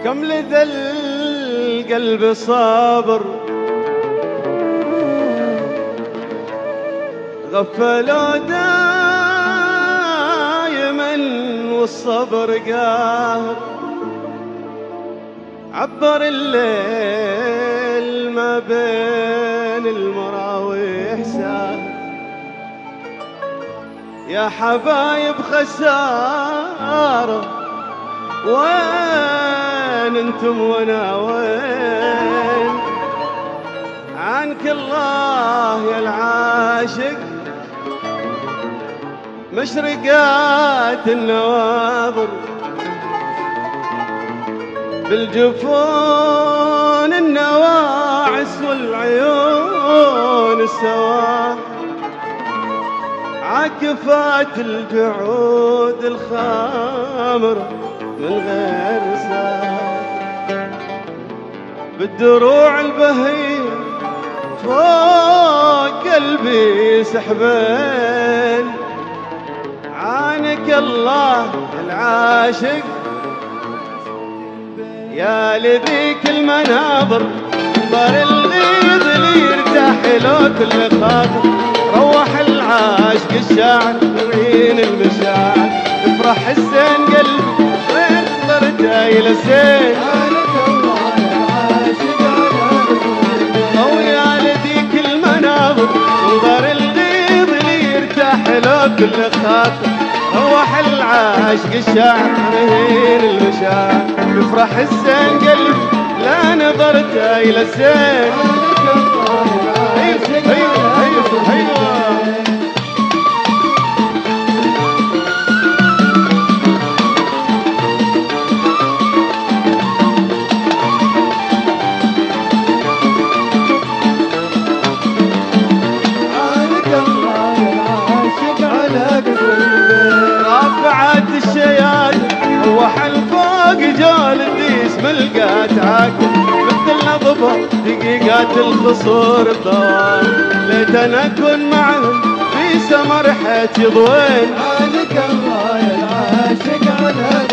كم لذا القلب صابر غفلوا دايما والصبر قاهر عبر الليل ما بين المراويح ساهر يا حبايب خسارة وين انتم وانا وين عنك الله يا العاشق مشرقات النواظر بالجفون النواعس والعيون السواح عكفات الجعود الخامرة من غير ساحر بالدروع البهية فوق قلبي سحبين عانك الله العاشق يا لذيك المناظر ضر الغيظ اللي يرتاح له كل خاطر روح العاشق الشاعر يعين المشاعر افرح الزين قلبي وين ضرته الى الزين عانك الله العاشق او يا لذيك المناظر ضر الغيظ اللي يرتاح له كل خاطر روح العاشق الشاعر يعين المشاعر افرح الزين قلبي لا نظرته الى الزين ايوه ايوه ايوه ايوه رافعات الشياد روح الفوق جال الديس ملقات عاكل مثل نظبة دقيقات الخصور الضوام ليت انا اكون معهم في سمر حياتي ضوين عانك الله يا العاشق على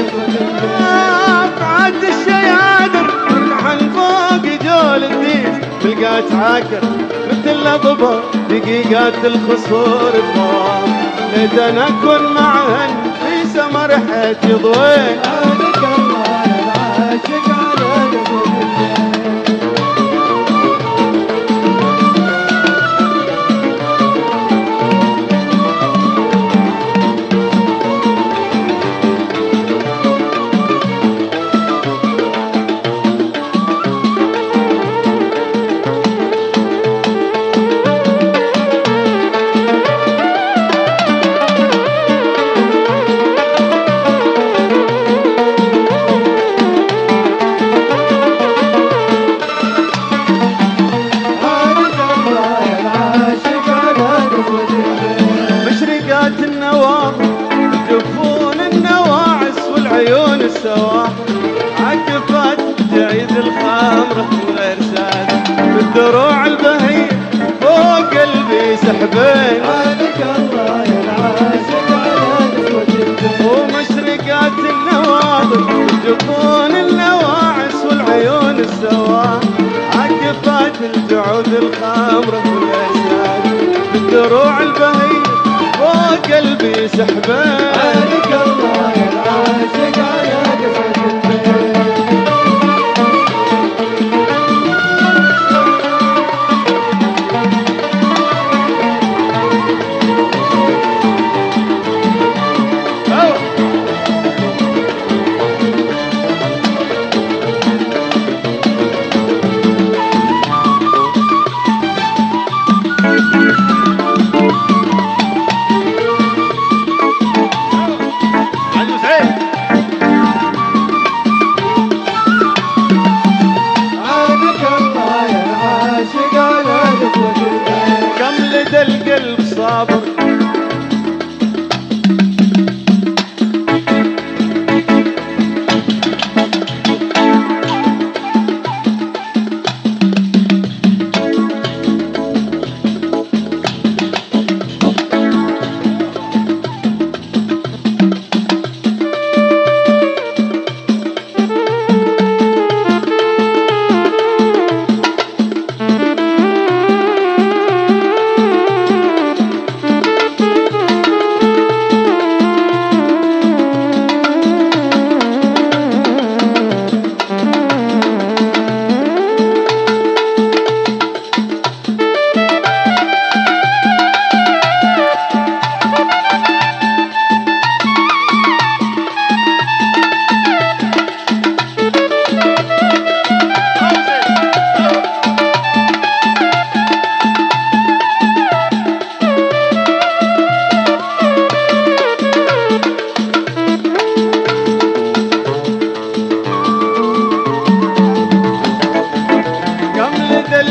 رافعات الشياد روح الفوق جال الديس ملقات عاكل مثل نظبة دقيقات الخصور الضوام ليت انا اكون معهن في سمر حياتي ضوين عانك الله يا العاشق على عكفات تعيد الخمرة وغير ساد بالدروع البهية فوق قلبي سحبين عانك الله يا العاشق على نسوة الدين ومشرقات النواظر جفون النواعس والعيون السواح عكفات الجعود الخمرة وغير ساد بالدروع البهية فوق قلبي سحبين عانك الله يا العاشق على نسوة القلب صابر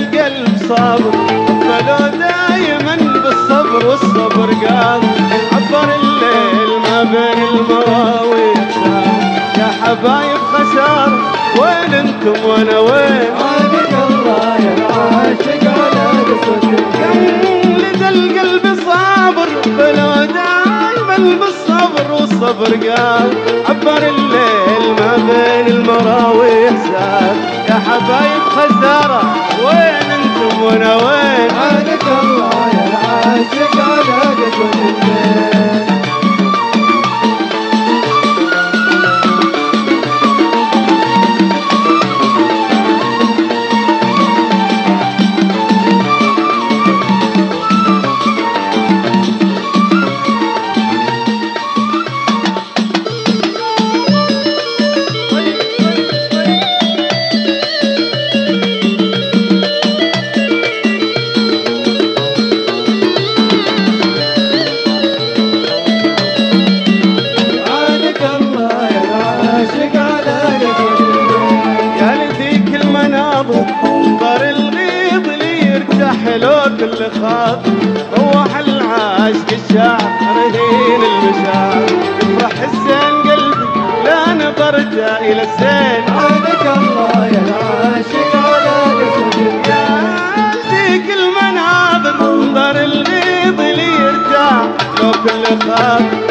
القلب صابر قبلوا دايما بالصبر والصبر قال عبر الليل ما بين المراويح يا حبايب خسارة وين انتم وانا وين عابد الله يا العاشق على قصة لدى القلب صابر بلا دايما بالصبر والصبر قال عبر الليل ما بين المراويح سار يا حبايب خسارة وين انتم وانا وين عابد الله يا العاشق على قصة انظر الغيظ اللي يرتاح له كل خاط روح العاشق الشاعر رهين المشاعر يفرح الزين قلبي لا نظرته الى الزين عابد الله يا العاشق على قصة يا ذيك المناظر انظر الغيظ اللي يرتاح له كل خاط